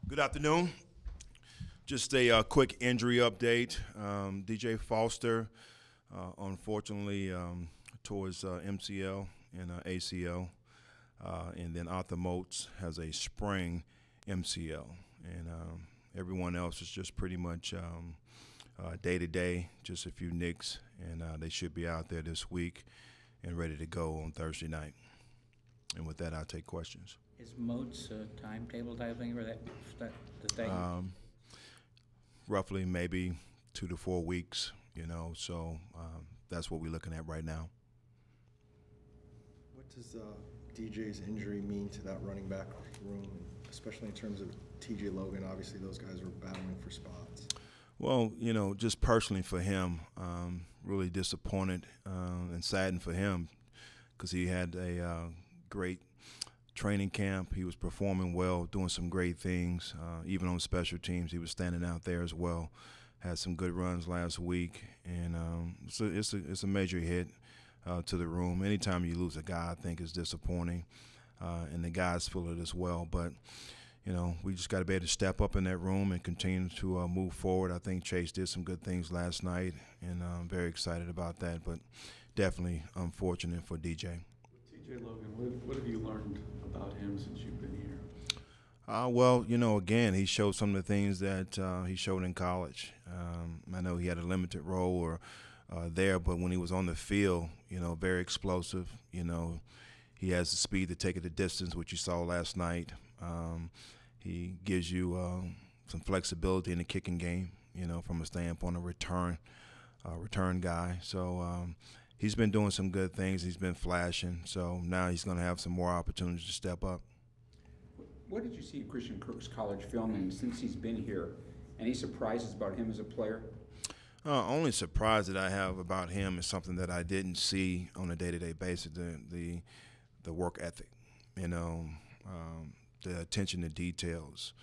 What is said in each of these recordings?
Good afternoon. Just a quick injury update. DJ Foster, unfortunately, tore his MCL and ACL, and then Arthur Moats has a sprained MCL, and everyone else is just pretty much day to day, just a few nicks, and they should be out there this week and ready to go on Thursday night. And with that, I'll take questions. Is Moats timetable type thing for that to stay? Roughly maybe 2 to 4 weeks, so that's what we're looking at right now. What does DJ's injury mean to that running back room, especially in terms of TJ Logan? Obviously, those guys were battling for spots. Well, just personally for him, really disappointed and saddened for him because he had a great training camp. He was performing well, doing some great things. Even on special teams, he was standing out there as well. Had some good runs last week, and it's a major hit to the room. Anytime you lose a guy, I think is disappointing, and the guys feel it as well. But we just got to be able to step up in that room and continue to move forward. I think Chase did some good things last night, and I'm very excited about that. But definitely unfortunate for DJ. TJ Logan, what have you learned about him since you've been here? Well, again, he showed some of the things that he showed in college. I know he had a limited role there, but when he was on the field, very explosive. He has the speed to take it the distance, which you saw last night. He gives you some flexibility in the kicking game, from a standpoint of return guy. So he's been doing some good things. He's been flashing. So now he's going to have some more opportunities to step up. What did you see in Christian Kirk's college film, and since he's been here, any surprises about him as a player? Only surprise that I have about him is something that I didn't see on a day-to-day basis, the work ethic, the attention to details.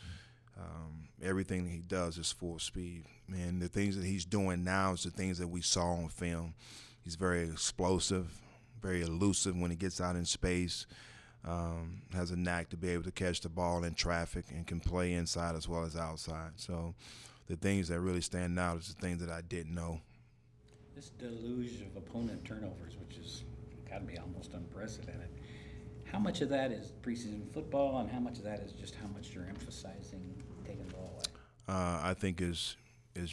Everything that he does is full speed. And the things that he's doing now is the things that we saw on film. He's very explosive, very elusive when he gets out in space, has a knack to be able to catch the ball in traffic and can play inside as well as outside. So the things that really stand out is the things that I didn't know. This deluge of opponent turnovers, which has got to be almost unprecedented. How much of that is preseason football, and how much of that is just how much you're emphasizing taking the ball away? I think is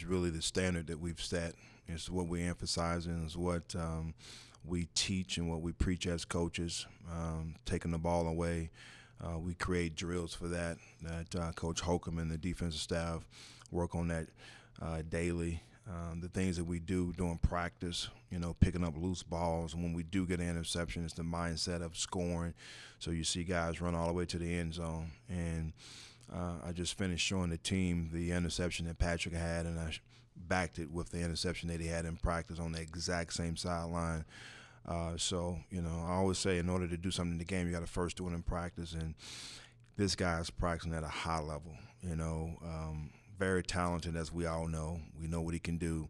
really the standard that we've set. It's what we emphasize and is what we teach and what we preach as coaches, taking the ball away. We create drills for that Coach Holcomb and the defensive staff work on that daily. The things that we do during practice, picking up loose balls. And when we do get an interception, it's the mindset of scoring. So you see guys run all the way to the end zone. And I just finished showing the team the interception that Patrick had, and I backed it with the interception that he had in practice on the exact same sideline. So, I always say in order to do something in the game, you got to first do it in practice. And this guy's practicing at a high level, very talented, as we all know. We know what he can do.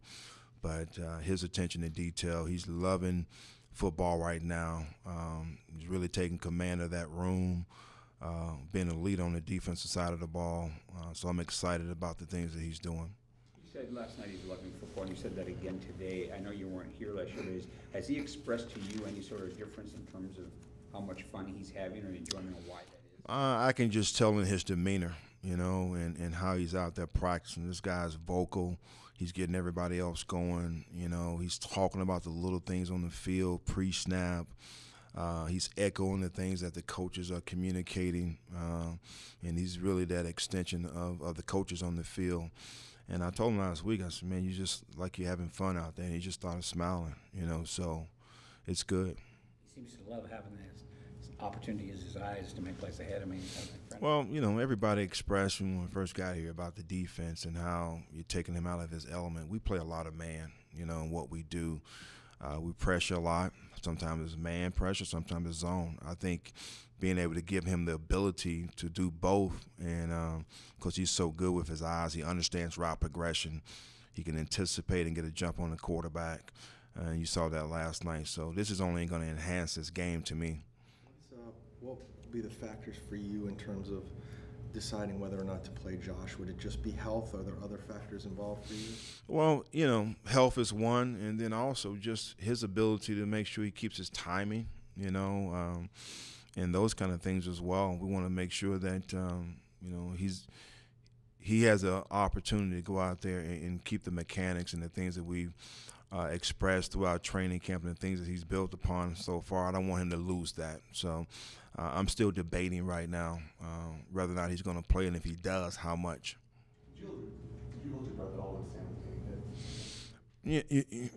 But his attention to detail, he's loving football right now. He's really taking command of that room, being a lead on the defensive side of the ball. So I'm excited about the things that he's doing. You said last night he's loving football, and you said that again today. I know you weren't here last year, but has he expressed to you any sort of difference in terms of how much fun he's having or enjoyment, and why that is? I can just tell in his demeanor, and how he's out there practicing. This guy's vocal. He's getting everybody else going. He's talking about the little things on the field, pre-snap. He's echoing the things that the coaches are communicating, and he's really that extension of the coaches on the field. And I told him last week, I said, man, you just like you're having fun out there. And he just started smiling, so it's good. He seems to love having this opportunity to use his eyes to make plays ahead of me. Well, everybody expressed when we first got here about the defense and how you're taking him out of his element. We play a lot of man, in what we do. We pressure a lot. Sometimes it's man pressure, sometimes it's zone. I think being able to give him the ability to do both, and because he's so good with his eyes, he understands route progression. He can anticipate and get a jump on the quarterback. You saw that last night. So this is only going to enhance this game to me. What will be the factors for you in terms of deciding whether or not to play Josh? Would it just be health? Are there other factors involved for you? Well, health is one, and then also just his ability to make sure he keeps his timing, and those kind of things as well. We want to make sure that he has an opportunity to go out there and keep the mechanics and the things that we've expressed throughout training camp and the things that he's built upon so far. I don't want him to lose that. So I'm still debating right now whether or not he's going to play, and if he does, how much. Did you hold your breath at all when Sam came in?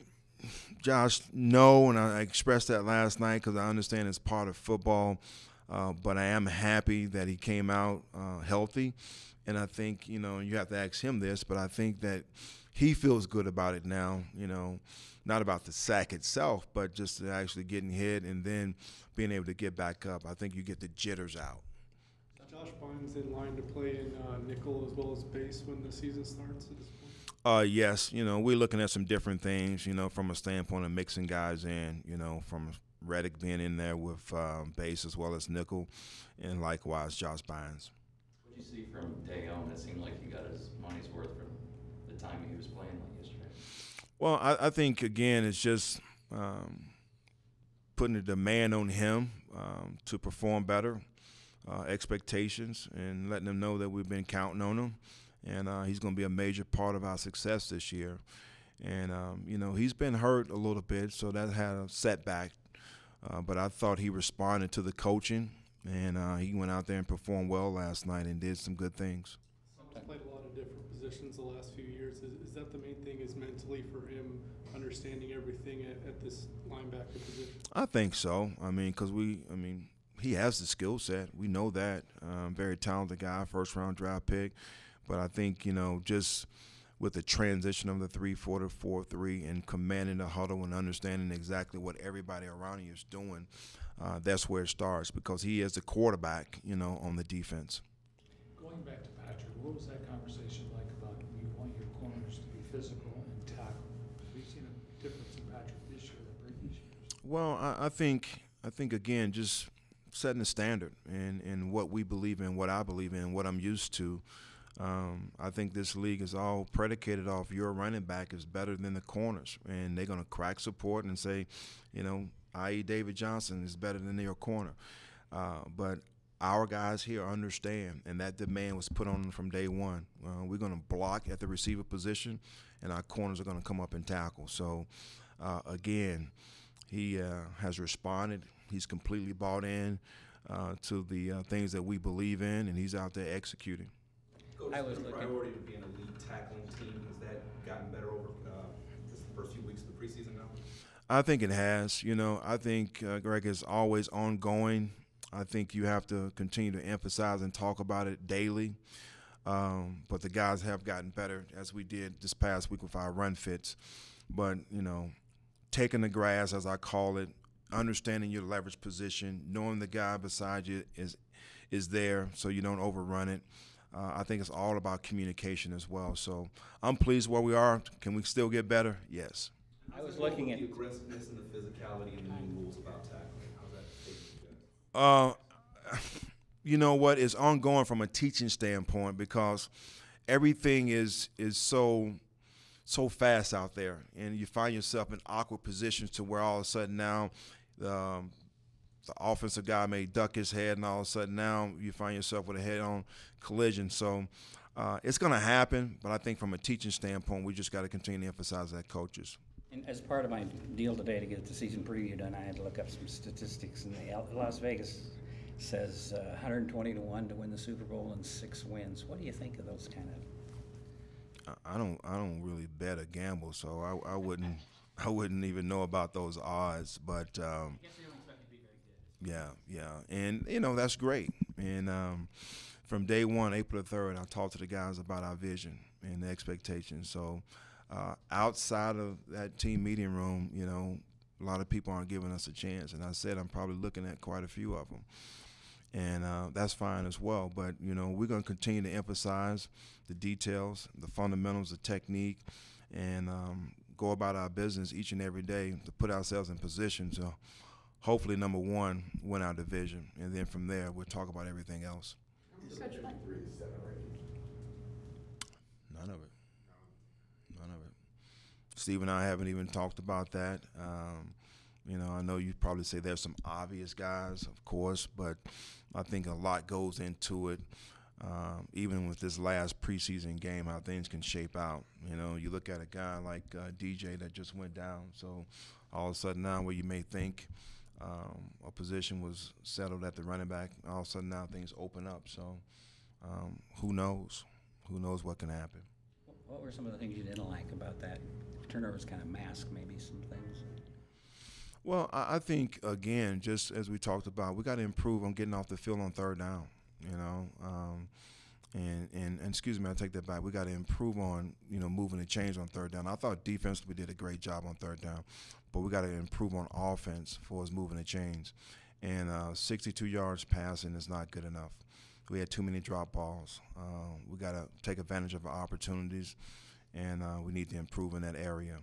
Josh, no, and I expressed that last night because I understand it's part of football, but I am happy that he came out healthy, and I think, you have to ask him this, but I think that he feels good about it now, not about the sack itself, but just actually getting hit and then being able to get back up. I think you get the jitters out. Josh Bynes in line to play in nickel as well as base when the season starts at this point? Yes, we're looking at some different things, from a standpoint of mixing guys in, from Reddick being in there with base as well as nickel, and likewise Josh Bynes. What did you see from Dayon? It seemed like he got his money's worth from the time he was playing like yesterday. Well, I think, again, it's just putting a demand on him to perform better, expectations, and letting them know that we've been counting on him. And he's going to be a major part of our success this year. And, he's been hurt a little bit, so that had a setback. But I thought he responded to the coaching, and he went out there and performed well last night and did some good things. He's played a lot of different positions the last few years. Is that the main thing, is mentally for him understanding everything at this linebacker position? I think so. Because he has the skill set. We know that. Very talented guy, first-round draft pick. But I think, just with the transition of the 3-4 to 4-3 and commanding the huddle and understanding exactly what everybody around you is doing, that's where it starts, because he is the quarterback, on the defense. Going back to Patrick, what was that conversation like about you want your corners to be physical and tackle? Have you seen a difference in Patrick this year than previous years? Well, I think again, just setting the standard and what we believe in, what I believe in, what I'm used to. I think this league is all predicated off your running back is better than the corners, and they're going to crack support and say, i.e. David Johnson is better than your corner. But our guys here understand, and that demand was put on them from day one. We're going to block at the receiver position, and our corners are going to come up and tackle. So, again, he has responded. He's completely bought in to the things that we believe in, and he's out there executing. Coach, is it a priority to be an elite tackling team? Has that gotten better over this first few weeks of the preseason now? I think it has. I think, Greg, is always ongoing. I think you have to continue to emphasize and talk about it daily. But the guys have gotten better, as we did this past week with our run fits. But, taking the grass, as I call it, understanding your leverage position, knowing the guy beside you is there so you don't overrun it. I think it's all about communication as well. So I'm pleased where we are. Can we still get better? Yes. I was looking at the aggressiveness and the physicality and the new rules about tackling. How's that taking you guys? You know what? It's ongoing from a teaching standpoint, because everything is so fast out there, and you find yourself in awkward positions to where all of a sudden now the offensive guy may duck his head, and all of a sudden now you find yourself with a head-on collision. So it's going to happen, but I think from a teaching standpoint, we just got to continue to emphasize that, coaches. And as part of my deal today to get the season preview done, I had to look up some statistics. And Las Vegas says 120 to 1 to win the Super Bowl and 6 wins. What do you think of those kind of? I don't really bet or gamble, so I wouldn't even know about those odds. But yeah, and that's great. And from day one, April the 3rd, I talked to the guys about our vision and the expectations. So outside of that team meeting room, a lot of people aren't giving us a chance. And I said I'm probably looking at quite a few of them. And that's fine as well. But, we're going to continue to emphasize the details, the fundamentals, the technique, and go about our business each and every day to put ourselves in position to hopefully, number one, win our division. And then from there, we'll talk about everything else. How Coach, what? None of it. None of it. Steve and I haven't even talked about that. You know, I know you probably say there's some obvious guys, of course, but I think a lot goes into it. Even with this last preseason game, how things can shape out. You know, you look at a guy like DJ that just went down, so all of a sudden now where you may think a position was settled at the running back, all of a sudden now things open up. So who knows? Who knows what can happen? What were some of the things you didn't like about that? Turnovers kind of mask maybe some things. Well, I think, again, just as we talked about, we got to improve on getting off the field on third down, you know. And excuse me, I take that back. We got to improve on, you know, moving the chains on third down. I thought defensively we did a great job on third down, but we got to improve on offense for us moving the chains. And 62 yards passing is not good enough. We had too many drop balls. We got to take advantage of our opportunities, and we need to improve in that area.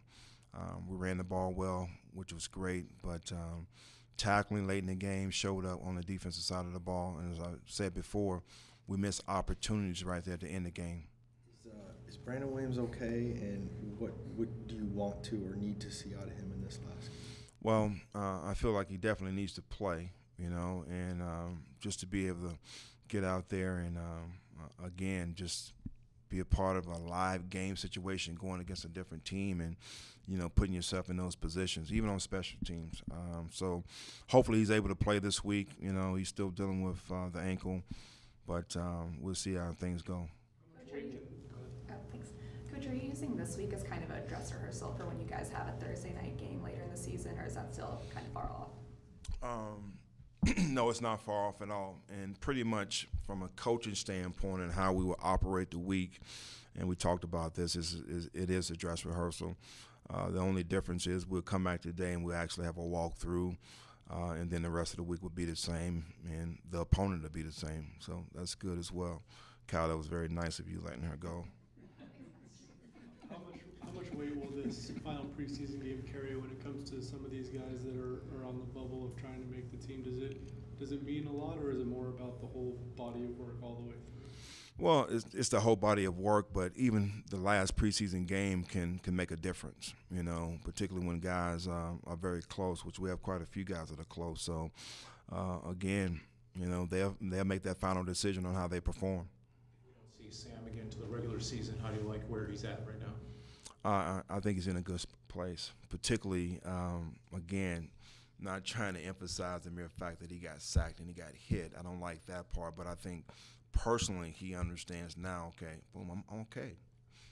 We ran the ball well, which was great, but tackling late in the game showed up on the defensive side of the ball. And as I said before, we missed opportunities right there to end the game. Is Brandon Williams okay, and what do you want to or need to see out of him in this last game? Well, I feel like he definitely needs to play, you know, and just to be able to get out there and, again, just be a part of a live game situation going against a different team and, you know, putting yourself in those positions, even on special teams. So hopefully he's able to play this week. You know, he's still dealing with the ankle, but we'll see how things go. Thanks. Coach, are you using this week as kind of a dress rehearsal for when you guys have a Thursday night game later in the season, or is that still kind of far off? No, it's not far off at all. And pretty much from a coaching standpoint and how we will operate the week, and we talked about this, it is a dress rehearsal. The only difference is we'll come back today and we'll actually have a walkthrough, and then the rest of the week will be the same, and the opponent will be the same. So that's good as well. Kyle, that was very nice of you letting her go. How much weight will this final preseason game carry when it comes to some of these guys that are on the bubble of trying to make the team? Does it mean a lot, or is it more about the whole body of work all the way through? Well, it's the whole body of work, but even the last preseason game can make a difference, you know, particularly when guys are very close, which we have quite a few guys that are close. So, again, you know, they'll make that final decision on how they perform. We don't see Sam again to the regular season. How do you like where he's at right now? I think he's in a good place, particularly, again, not trying to emphasize the mere fact that he got sacked and he got hit. I don't like that part, but I think personally he understands now, okay, boom, I'm okay.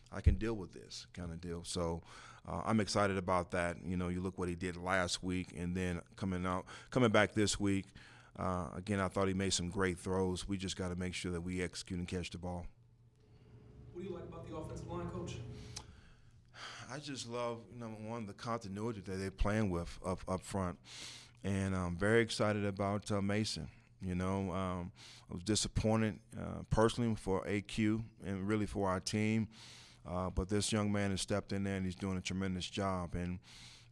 I can deal with this kind of deal. So I'm excited about that. You know, you look what he did last week, and then coming back this week, again, I thought he made some great throws. We just got to make sure that we execute and catch the ball. What do you like about the offensive line, Coach? I just love, number one, the continuity that they're playing with up front. And I'm very excited about Mason. You know, I was disappointed personally for AQ and really for our team. But this young man has stepped in there and he's doing a tremendous job. And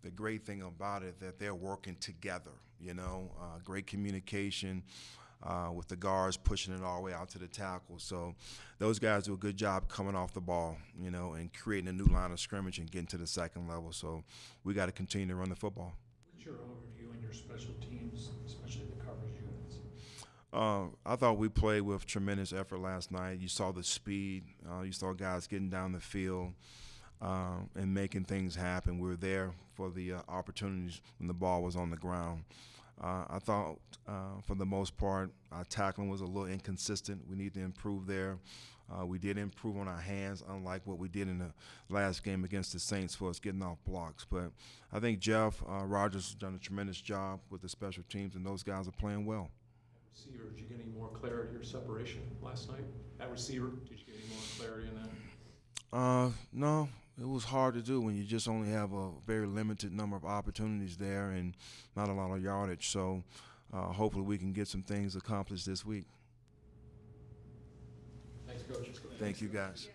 the great thing about it that they're working together, you know, great communication. With the guards pushing it all the way out to the tackle. So those guys do a good job coming off the ball, you know, and creating a new line of scrimmage and getting to the second level. So we got to continue to run the football. What's your overview on your special teams, especially the coverage units? I thought we played with tremendous effort last night. You saw the speed. You saw guys getting down the field and making things happen. We were there for the opportunities when the ball was on the ground. I thought, for the most part, our tackling was a little inconsistent. We need to improve there. We did improve on our hands, unlike what we did in the last game against the Saints for us getting off blocks. But I think Jeff Rogers has done a tremendous job with the special teams, and those guys are playing well. At receiver, did you get any more clarity or separation last night? At receiver, did you get any more clarity in that? No. It was hard to do when you just only have a very limited number of opportunities there and not a lot of yardage. So hopefully we can get some things accomplished this week. Thanks, Coach. Thank you, guys.